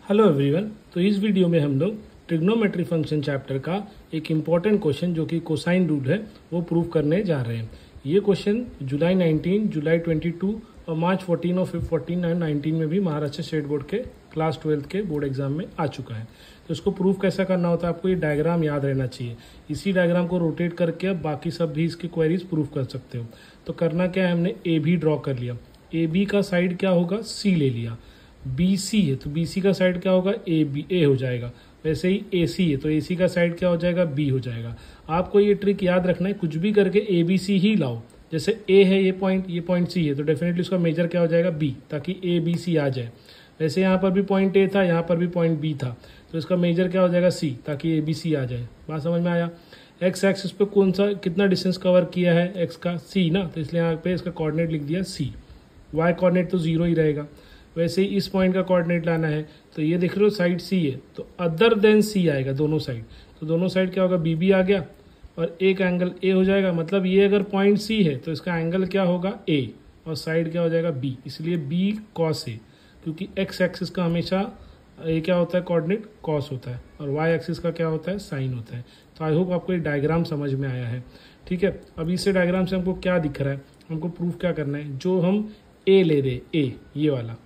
Hello everyone. तो इस video में हम लोग ट्रिग्नोमेट्री फंक्शन चैप्टर का एक इम्पॉर्टेंट क्वेश्चन जो कि कोसाइन रूल है वो प्रूव करने जा रहे हैं। ये क्वेश्चन जुलाई 19, जुलाई 22 और मार्च 14 और 14 और 19 में भी महाराष्ट्र स्टेट बोर्ड के क्लास 12 के बोर्ड एग्जाम में आ चुका है। तो इसको प्रूव कैसा करना होता है, आपको ये डायग्राम याद रहना चाहिए। इसी डायग्राम को रोटेट करके अब बाकी सब भी इसकी क्वेरीज प्रूव कर सकते हो। तो करना क्या है, हमने ए भी ड्रॉ कर लिया। ए बी का साइड क्या होगा, सी ले लिया। बी सी है तो बी सी का साइड क्या होगा, ए हो जाएगा। वैसे ही ए सी है तो ए सी का साइड क्या हो जाएगा, बी हो जाएगा। आपको ये ट्रिक याद रखना है, कुछ भी करके ए बी सी ही लाओ। जैसे ए है ये पॉइंट सी है तो डेफिनेटली उसका मेजर क्या हो जाएगा, बी, ताकि ए बी सी आ जाए। वैसे यहाँ पर भी पॉइंट ए था, यहाँ पर भी पॉइंट बी था तो इसका मेजर क्या हो जाएगा, सी, ताकि ए बी सी आ जाए। बात समझ में आया। एक्स एक्सिस पे कौन सा कितना डिस्टेंस कवर किया है एक्स का, सी ना, तो इसलिए यहाँ पे इसका कोऑर्डिनेट लिख दिया सी। वाई कोऑर्डिनेट तो 0 ही रहेगा। वैसे ही इस पॉइंट का कोऑर्डिनेट लाना है तो ये देख रहे हो साइड सी है तो अदर देन सी आएगा दोनों साइड। तो दोनों साइड क्या होगा, बी बी आ गया और एक एंगल ए हो जाएगा। मतलब ये अगर पॉइंट सी है तो इसका एंगल क्या होगा, ए, और साइड क्या हो जाएगा, बी। इसलिए बी कॉस ए, क्योंकि एक्स एक्सिस का हमेशा ये क्या होता है, कोऑर्डिनेट कॉस होता है, और वाई एक्सिस का क्या होता है, साइन होता है। तो आई होप आपको ये डायग्राम समझ में आया है। ठीक है, अब इसे डायग्राम से हमको क्या दिख रहा है, हमको प्रूफ क्या करना है। जो हम ए ले रहे, ए ये वाला,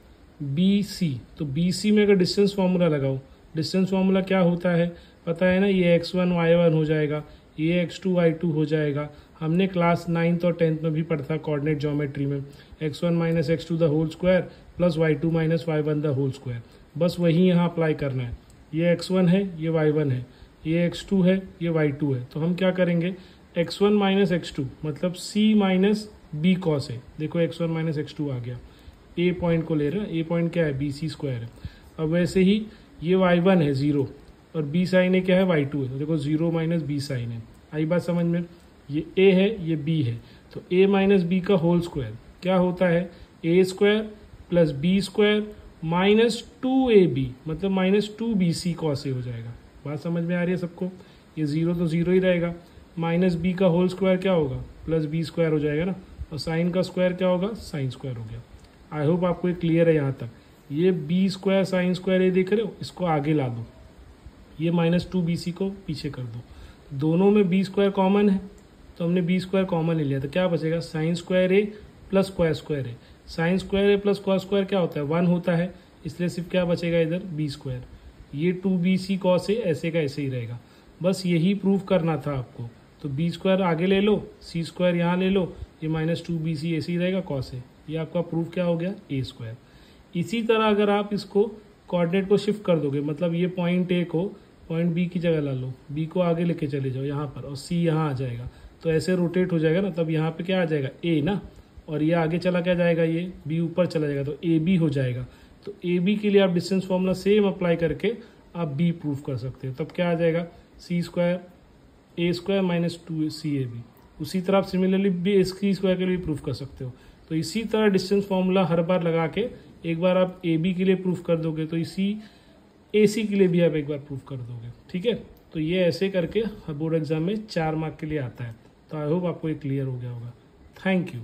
बी सी, तो बी सी में अगर डिस्टेंस फार्मूला लगाओ, डिस्टेंस फार्मूला क्या होता है पता है ना, ये x1 y1 हो जाएगा, ये x2 y2 हो जाएगा। हमने क्लास 9th और 10th में भी पढ़ा था कोऑर्डिनेट ज्योमेट्री में, x1 minus x2 the whole square plus y2 minus y1 the whole square. बस वही यहाँ अप्लाई करना है। ये x1 है, ये y1 है, ये x2 है, ये y2 है। तो हम क्या करेंगे, x1 माइनस x2 मतलब c माइनस बी कॉस है। देखो x1 माइनस x2 आ गया। ए पॉइंट को ले रहे हैं, ए पॉइंट क्या है, बी सी स्क्वायर है। अब वैसे ही ये y1 है 0 और बी साइन है क्या है, y2 है। तो देखो 0 माइनस बी साइन है। आई बात समझ में। ये ए है, ये बी है, तो ए माइनस बी का होल स्क्वायर क्या होता है, A square plus B square minus 2ab मतलब माइनस 2bc कॉस ए हो जाएगा। बात समझ में आ रही है सबको। ये 0 तो 0 ही रहेगा, माइनस बी का होल स्क्वायर क्या होगा, प्लस बी स्क्वायर हो जाएगा ना, और साइन का स्क्वायर क्या होगा, साइन स्क्वायर हो गया। आई होप आपको ये क्लियर है यहाँ तक। ये बी स्क्वायर साइन स्क्वायर ये देख रहे हो, इसको आगे ला दो, ये माइनस 2bc को पीछे कर दो। दोनों में बी स्क्वायर कॉमन है तो हमने बी स्क्वायर कॉमन ले लिया, तो क्या बचेगा, साइन स्क्वायर ए प्लस स्क्वायर स्क्वायर ए। साइन स्क्वायर ए प्लस कॉस स्क्वायर क्या होता है, 1 होता है, इसलिए सिर्फ क्या बचेगा इधर, बी स्क्वायर। ये 2bc कॉस ए ऐसे का ऐसे ही रहेगा। बस यही प्रूफ करना था आपको। तो बी स्क्वायर आगे ले लो, सी स्क्वायर यहाँ ले लो, ये माइनस 2bc ऐसे ही रहेगा कॉस ए। ये आपका प्रूफ क्या हो गया, ए स्क्वायर। इसी तरह अगर आप इसको कोऑर्डिनेट को शिफ्ट कर दोगे, मतलब ये पॉइंट ए को पॉइंट बी की जगह ला लो, बी को आगे लेके चले जाओ यहाँ पर, और सी यहाँ आ जाएगा, तो ऐसे रोटेट हो जाएगा ना, तब यहाँ पे क्या आ जाएगा, ए ना, और ये आगे चला क्या जाएगा, ये बी ऊपर चला जाएगा तो ए बी हो जाएगा। तो ए बी के लिए आप डिस्टेंस फॉर्मूला सेम अप्लाई करके आप बी प्रूफ कर सकते हो। तब क्या आ जाएगा, सी स्क्वायर ए स्क्वायर माइनस 2cab। उसी तरह आप सिमिलरली बी सी स्क्वायर के लिए प्रूफ कर सकते हो। तो इसी तरह डिस्टेंस फॉर्मूला हर बार लगा के एक बार आप ए बी के लिए प्रूफ कर दोगे तो इसी ए सी के लिए भी आप एक बार प्रूफ कर दोगे। ठीक है, तो ये ऐसे करके बोर्ड एग्जाम में 4 मार्क के लिए आता है। तो आई होप आपको ये क्लियर हो गया होगा। Thank you.